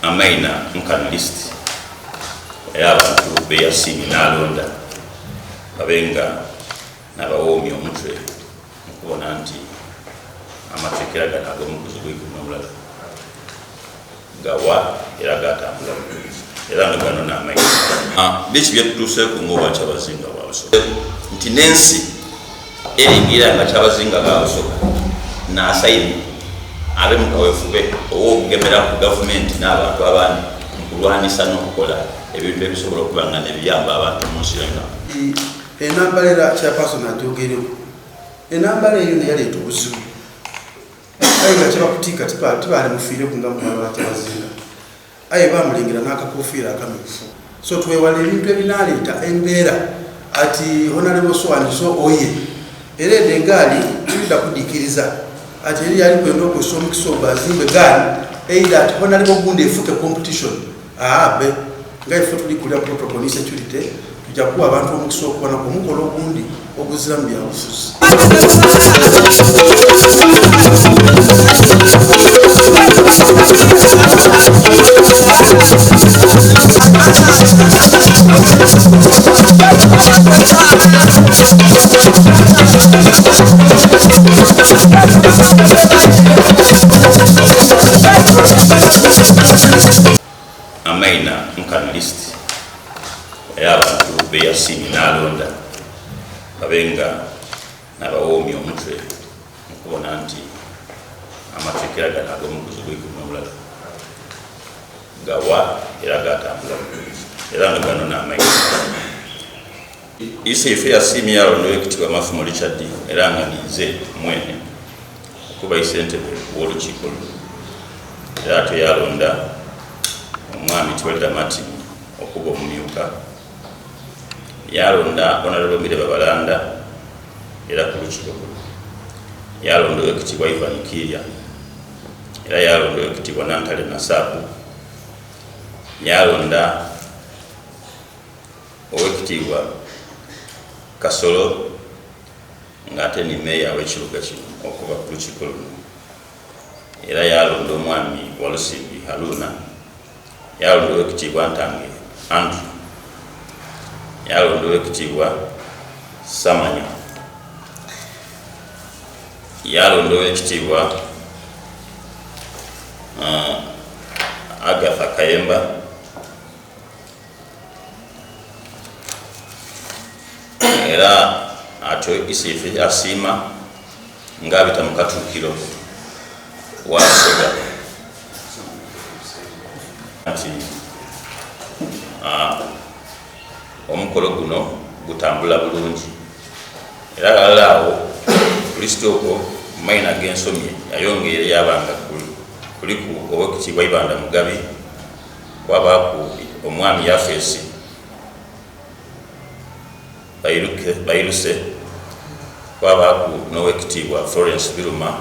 amaina nkana list y'abantu beyasinye n'alonda babenga n'abawoomya omutwe okubona nti amateekera gano ag'omuguzi gw'ekumi n'omulala gawa era gatambula era nga gano n'amaina biki byetutuuseeko ng'oba Kyabazinga bwabusoga nti n'ensi eringira nga Kyabazinga bwabusoga n'asayini abe mu kaweefube ow'okugemera ku gavumenti n'abantu abandi mu kulwanisa n'okukola ebintu ebisobola okuba nga nebiyamba abantu mu nsi yonna. Enambala era Chairperson atyogerewo enambala eyo neyaleeta obuzibu aye nga kyebakutika tibaali mufiire ku nga mumala wa Kyabazinga aye bamulengera n'akakofiira akamyufu so twewala ebintu ebinaaleeta embeera ati Honorable Sowaniso oye era edda egaali tulida kuddikiriza ati eri yali kwenda okwesa omukisa ogwazimba egaali eira ati Honorable Gundi efuuke competition be nga ife tuli kulya protocol security tujja kuwa abantu omukisa okubona ku mukolo ogundi oguzira mu byabufuzi. Amaina nkana list y'abantu beyasinye n'alonda babenga n'abawoomya omutwe okubona nti amateekera gano ag'omuguzi gw'ekumi n'omulala gawa era gatambula era nga gano n'amaina. Ife yasiimye yalonda Oweekitiibwa Mafumo Richard era nga ninze mwene okuba ssentebe w'olukiiko luno era ate yalonda omwami Twelda Martin okuba omumyuka yalonda Honorable Mireba Balanda era ku lukiiko luno yalonda Oweekitiibwa Ivan Kirya era yalonda Oweekitiibwa Nantale Nasabu yalonda Oweekitiibwa Kasolo ng'ate ni meeya w'ekibuga kino okuva ku lukiiko luno era yalonda omwami Walusimbi Haruna yalonda Oweekitiibwa Ntange Andrew yalonda Oweekitiibwa Samanya yalonda Oweekitiibwa Agatha Kayemba era atyo Isiife asiima ng'abita mu katuukiro wasoga ati omukolo guno gutambula bulungi era galaawo Kristooko maina g'ensomye yayongera yabanga kuliku Oweekitiibwa Ibanda Mugabi kwabaaku omwami Yafeesi Bayiruse kwabaaku n'Oweekitiibwa Florence Biruma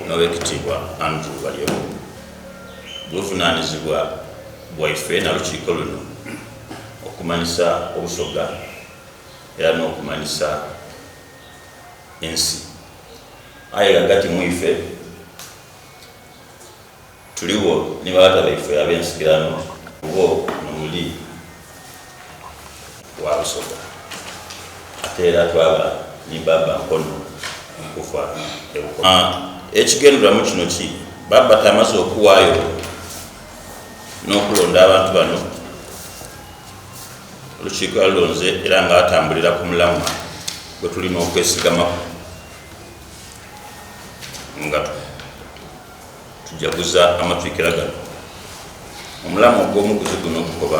n'Oweekitiibwa Andrew Balyogo. Buvunaanyizibwa bwaife na lukiiko luno okumanyisa obusoga era n'okumanyisa ensi aye hagati mu ife tuliwo ne baata baife ab'ensigirano bo nomuli wa busoga ate era twaba ni Baba Nkono okufa ekigenderamu kino ki Baba tamaze okuwaayo n'okulonda abantu bano olukiiko alonze era ng'atambulira ku mulamwa gwe tulina okwesigamaku nga tujaguza amatwikira gano omulamu ogw'omuguzi guno okukoba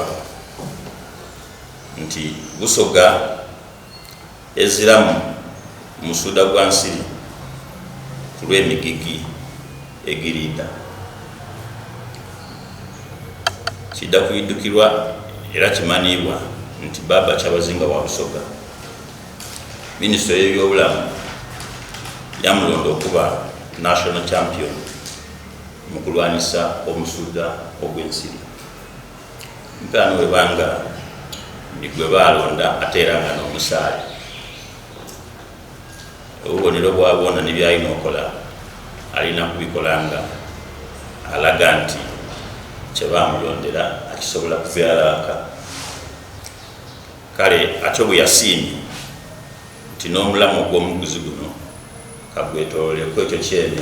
nti busoga eziramu musuda gwa nsiri ku lw'emigigi egirinda kidda kuidukirwa era kimanibwa nti Baba Kyabazinga wa Busoga Minisitule y'ebyobulamu yamulonda okuba national champion mu kulwanisa omusuda ogw'ensiri mpano webanga ni gwe balonda ate era nga n'omusaali obubonero bwabona ne byalina okola alina kubikola nga alaga nti kyebamulondera akisobola kuvyalaka kale ate bwe yasiimye nti n'omulamu ogw'omuguzi guno kagwetooleko ekyo kyene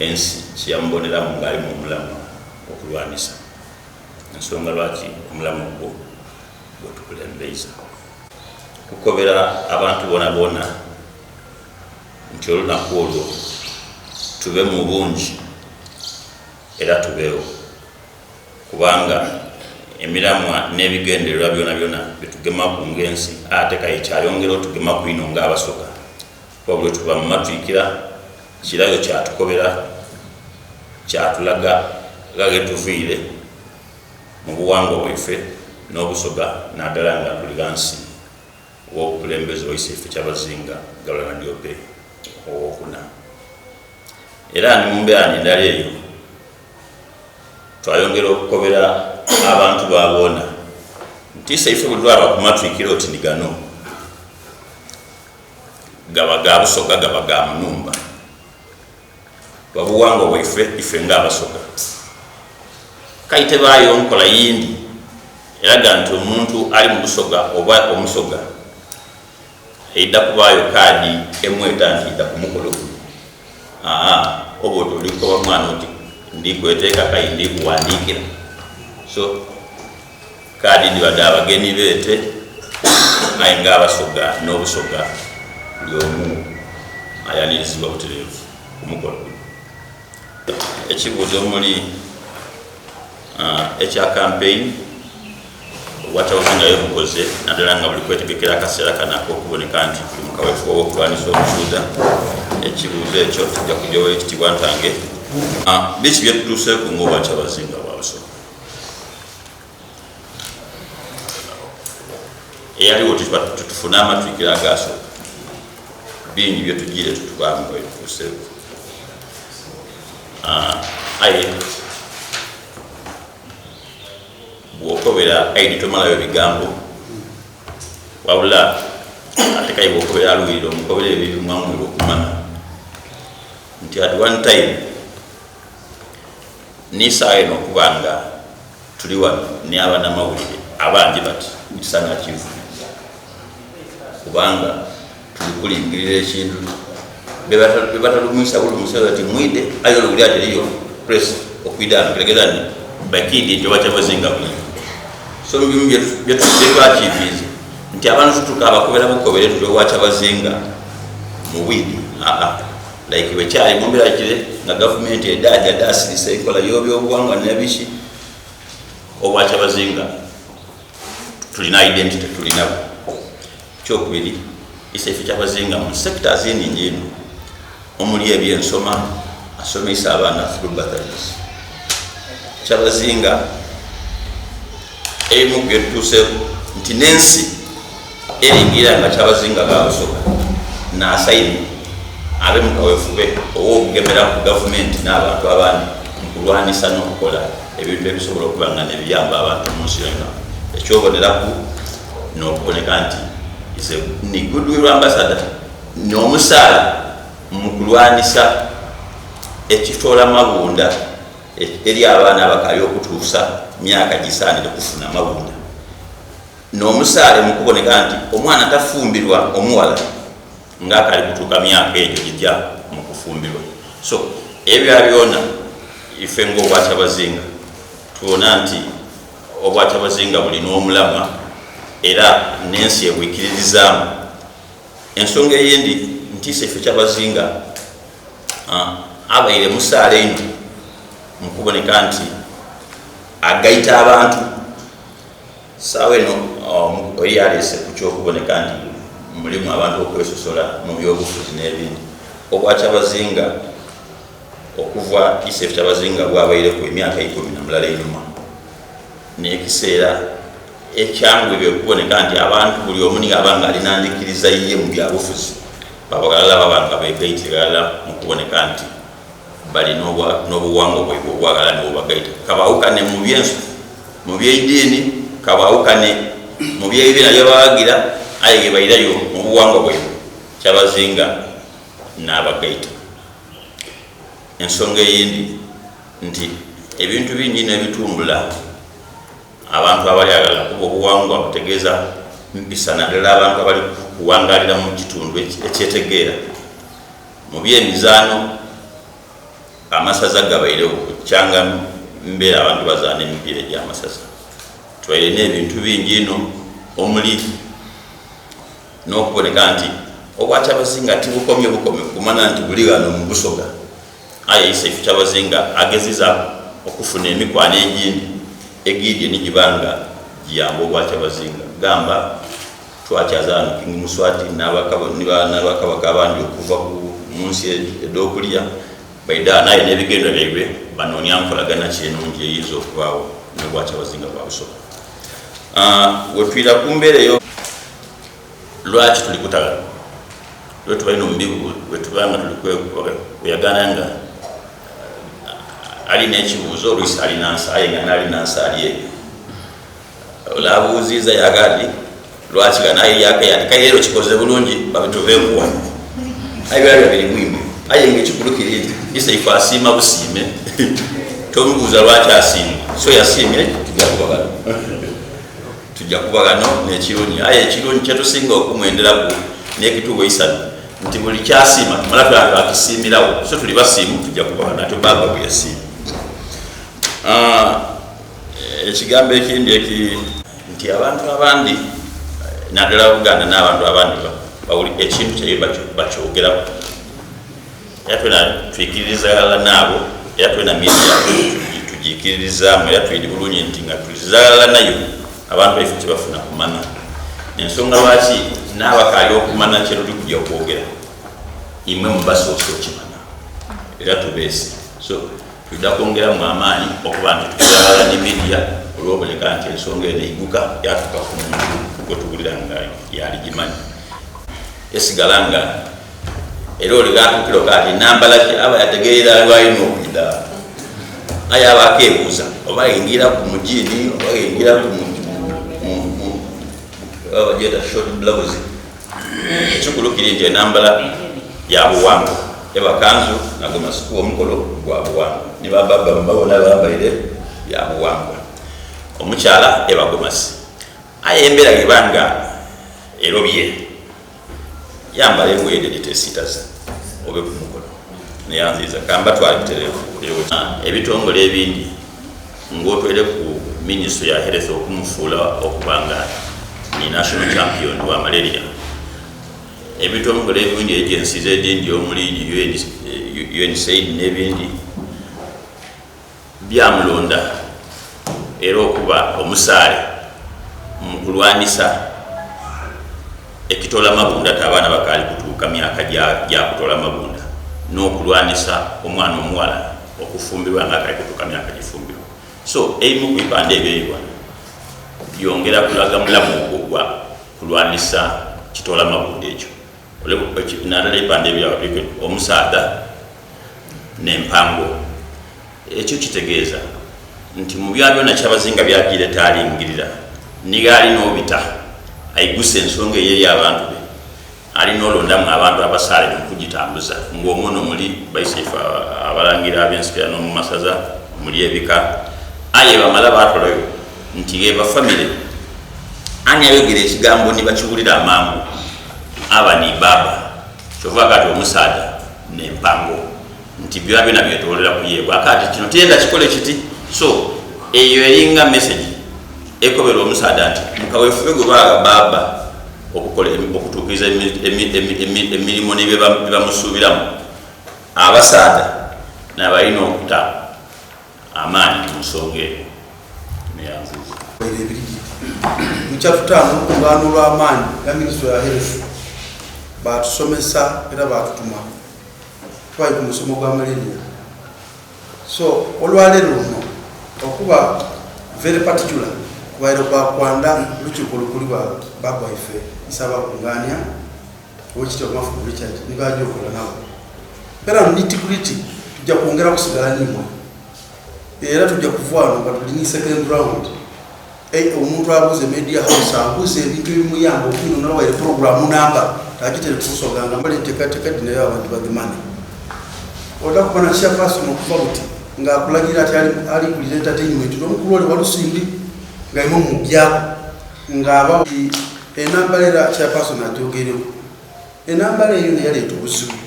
ensi kyeyamuboneramu ng'ali mu omulamu okulwanisa ensonga lwaki omulamu ogwo gwetukulembeiza tukobera abantu bona bona nti olunaku olwo tube mu bungi era tubeewo kubanga emiramwa n'ebigendererwa byona byona byetugemaku ng'ensi ate kale kyayongera otugemaku ino ng'abasoka wabula tuba mu matwikira kirayo kyatukobera kyatulaga gagetuviire mu buwangwa bwaife n'obusoga naddala nga tuli wansi w'obukulembeze waise ife Kyabazinga Gawulana Diope owokuna era ndi mu mbeera endala eyo twayongera okukobera abantu baboona nti ife bwe twaba ku matwikiro oti ndi gano gaba ga busoga gaba ga munumba wabuwangwa bwaife ife ng'abasoga kaite baayo nkola yindi eraga nti omuntu ali mu busoga oba omusoga eidda kubaayo kaadi emweta nti idda ku mukolo guno oba otolikoba mwana oti ndikweteeka kayi ndikuwandiikira so kaadi ndibadde abagenyi beete aye ng'abasoga n'obusoga buli omu ayanirizibwa butereevu ku mukolo guno ekibuuzo omuli ekya campaign Kyabazinga yebukoze naddala nga buli kwetegekera akaseera kanako okuboneka nti tuli mu kaweefube w'okulwanisa obusuuza ekibuuzo ekyo tujja kujjawo ekitiibwa ntange biki byetutuuseeku ng'obwa Kyabazinga bwabusoga eyaliwo tutufune amatwikiro agasooka bingi byetugiire tutubaamu bwetutuuseeku aye bw'okobera aidi tomalayo bigambo wabula ate kayi bw'okobera aluwirira omukobera ebyo bimwamwira okumanya nti at one time n'isaawa eno okuba nga tuli wano ne abanamawulire abangi bati ekisanga kivu kubanga tuli kulingirira ekintu bebatalumisa buli musaza ati mwide ayo olwuli ateriyo press okwidano kiregeza ni bakindi nti oba Kyabazinga buli so mbimu byetwakiiviiza nti abantu tutuka abakobera bukobere tutyo obwa Kyabazinga mu widi like wekyali mu mbeera kire nga gavumenti edda asirisa enkola y'ebyobuwangwa nebiki obwa Kyabazinga tulina identity tulinawo kyokubiri ife Kyabazinga mu sectors eningi eno omuli ebyensoma asomesa abaana through batteries Kyabazinga ebimu byetutuuseeku nti n'ensi eringira nga Kyabazinga baabusoga n'asayini abe mu kaweefube ow'okugemera ku gavumenti n'abantu abandi mu kulwanisa n'okukola ebintu ebisobola okuba nga nebiyamba abantu mu nsi yonna ekyoboneraku n'okuboneka nti ni goodwill ambassador n'omusaala mu kulwanisa ekitoola mabunda eri abaana abakali okutuusa myaka gisaanire kufuna mabunda n'omusaale mu kuboneka nti omwana tafumbirwa omuwala ng'akali kutuuka myaka egyo gijja mu kufumbirwa so ebyo byonna ife ng'obwa Kyabazinga tubona nti obwa Kyabazinga bulina omulamwa era n'ensi ebwikiririzaamu ensonga eyindi nti ife Kyabazinga abaire musaale ino mu kuboneka nti agaita abantu saawa eno oli aleese ku kyokuboneka nti mulimu abantu okwesosola mu byobufuzi n'ebindi obwa Kyabazinga okuva ife Kyabazinga bwabaire ku emyaka 17 enyuma n'ekiseera ekyangwibye okuboneka nti abantu buli omu abanga alina ndikiriza yiye mu byabufuzi babagalala babanga begaitigalala mu kuboneka nti bali n'obuwangwa bwaibwe obwagala nebubagaita kabawukane mu byensu mu byeidiini kabawukane mu byebibira byabawagira aye gebairayo mu buwangwa bwaibwe Kyabazinga n'abagaita ensonga eyindi nti ebintu bingi nebitumbula abantu abali agala kuba obuwangwa butegeeza mpisa naddala abantu abali kuwangalira mu kitundu ekyetegeera mu byemizaano amasaza gabaire okukyanga mbeera abantu bazaana emipiira egy'amasaza twaire n'ebintu bingi ino omuli n'okuboneka nti obwakyabazinga tibukomye kumana nti buli wano mu Busoga aye Isefu Kyabazinga ageziza okufuna emikwano egidi nigibanga giyamba obwakyabazinga gamba twakyazaano King Muswati n'abakabaka abandi okuva mu nsi ed'okulya baida naye n'ebigendo byaibwe banoonya nkolagana kyenungi eyinza okubaawo n'obwakyabazinga bwa Busoga. Wetwira ku mbeera eyo lwaki tuli kutagala lwetubalina omubibu wetubanga tuli kweyagana nga alina ekibuuzo oluisi alina nsa aye nga nalina nsa ali eyo olabuuziiza yagali lwaki ganaye yakayandikayo kikoze bulungi babituveekuwa aye byali biri bwimwe aye ngaekikulukiri nti Isefu asiima busiime tomubuuza lwaki asiimye so yasiimye tujja kuba gano n'ekirungi aye ekirungi kyetusinga okumwenderaku n'ekituuwa isanu nti buli kyasiima tumala twakisiimirawo so tuli basiimu tujja kuba gano ate baba bwe yasiima. Ekigambo ekindi nti abantu abandi naddala Buganda n'abantu abandi bawuli ekintu kye bakyogeraku era twena twikiririzagala naabo era twena media tugikiririzaamu era twiri bulungi nti nga tulizagala nayo abantu baife kyebafuna kumanya ensonga lwaki n'abakaali okumanya kye tuli kujja okwogera imwe mubasoose okimanya era tubeesi so tujja kwongeramu amaanyi okuba nti tukizagala ne media olw'obuleka nti ensonga eno eiguka yatuuka ku muntu gwetuwulira nga yaligimanyi esigala nga era oligatukiro kati nambala ki aba yategeera lwalina okuyida aye aba akeebuuza oba ayingira ku mujini oba ayingira ku abajeta short blouse ekikulukiri nti enambala ya buwangwa ebakanzu nago masuku omukolo gwa buwangwa ne bababa mbabona bambaire ya buwangwa omukyala ebagomasi aye embeera gebanga erobye yambala engoye tesitaza obe ku mukolo neyanziza kamba twaliterefu ebitongole ebindi ng'otwere ku minisitule ya health okumufuula okubanga ni national champion wa malaria ebitongole ebindi agencies edindi omuli UNAID n'ebindi byamulonda era okuba omusaale mu kulwanisa ekitola mabunda tabaana bakaali kutuuka myaka gya kutola mabunda n'okulwanisa omwana omuwala okufumbirwa nga akaali kutuuka myaka gifumbirwa so ebimu ku bipande ebyeyiwa byongera kulaga mulamu ogwo kulwanisa kitola mabunda ekyo naddala ebipande ebyawa omusaada n'empango ekyo kitegeeza nti mu bya byonna Kyabazinga byagiire taalingirira niga alina obita ayiguse ensonga eyeri abantu be alina olondamu abantu abasaale mukugitambuza ng'omwono muli Isefu abalangira ab'ensikira n'omu masaza muli ebika aye bamala batolayo nti ge bafamire ani ayogera ekigambo ne bakiwulira amangu aba ni baba kyova kati omusaada n'empango nti byaba byonna byetoolera kuyeebwa kati kino tiyenda kikole kiti so eyo eringa message ekobera omusaada nti mukaweefube gwe baaga baba okutuukiriza emirimu ne bebamusuubiramu abasaada nabalina okuta amaanyi mu nsonga eyo neyanziza mukyatutaano olukungaano lw'amaanyi ya minisitule ya health batusomesa era batutuma twali ku musomo gwa malaria so olwaleero luno okuba very particular kubaire kwakwanda lukiiko lukulu lwa baba waife isaba kungania wekityo mafu Richard nibaje okola nabo era nitikuliti tujja kwongera kusigala nyuma era tujja kuvaano nga tulini second round omuntu abuze media house abuze ebintu ebimuyamba okino nalwaire program namba takitere tusoganga mbale tekateka dinayo abantu bagimane oda kubona chairperson okuva buti ng'akulagira ati ali ku entertainment n'omukulu oli walusimbi ng'alimu mujjako ng'aba enambala era chairperson agyogerewo enambala eyo neyaleeta obuzibu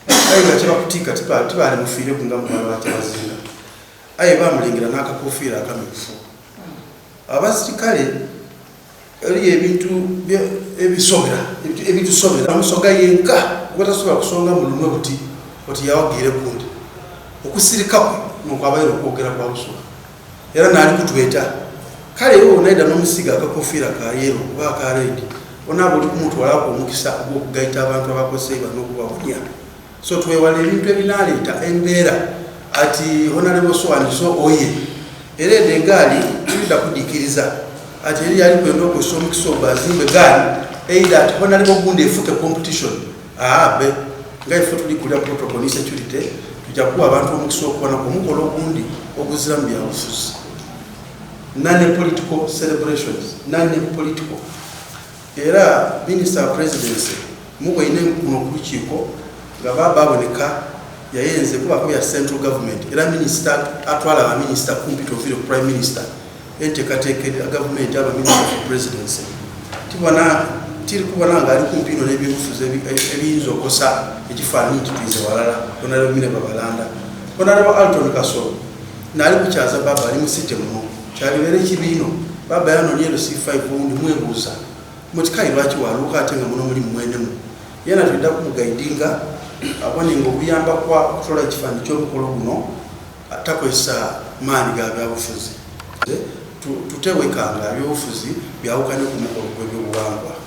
aye nga kyebakutiika tibaali mufiireku nga mumala wakyabazinga aye bamulengera n'akakofiira akamyufu abasirikale eriyo ebintu ebitusobera amusoga yenka obatasobola kusonga mu lume oti yawagiire gundi okusirikakwe nokwabaire okwogera kwa busula era naali kutweta kale wo naida n'omusiga akakofiira ka yero oba ka redi onaaba oli kumutwalako omukisa ogw'okugaita abantu abakoseiba n'okubawonya so twewala ebintu ebinaaleeta embeera ati honorable so oye era edo egaali tulida kudiikiriza ati eri yali kwenda okwesa omukisa ogwo azimbe gaali eida ati honorable gundi efuke competition be nga ife tuli kulya protocol ni security tujja kuwa abantu omukisa okubona ku mukolo ogundi oguzira mu byabufuzi non-political celebrations non-political era minister presidency mubwine kuno ku lukiiko nga baboneka yayenze kuba ya central government era minister atwala aba minister kumpi tovile prime minister enteekateekera government aba minister for presidency tiri kubona nga ali kumpi n'ebyobufuzi ebiyinza okosa ekifaananyi kitwize walala onalebo mine babalanda onalebo Alton Kasolo naali kukyaza baba ali musite muno kyalibeera ekibiino baba yanonyero C5 undi mwebuuza mutikayi lwaki waluuka ate nga muno mulimu mwenemu yena tudda kumugaidinga aboninga obuyamba kwa kutola ekifaananyi ky'omukolo guno takozesa maanyi ga byabufuzi tutewekanga ebyobufuzi byawukane ku mukolo gw'ebyobuwangwa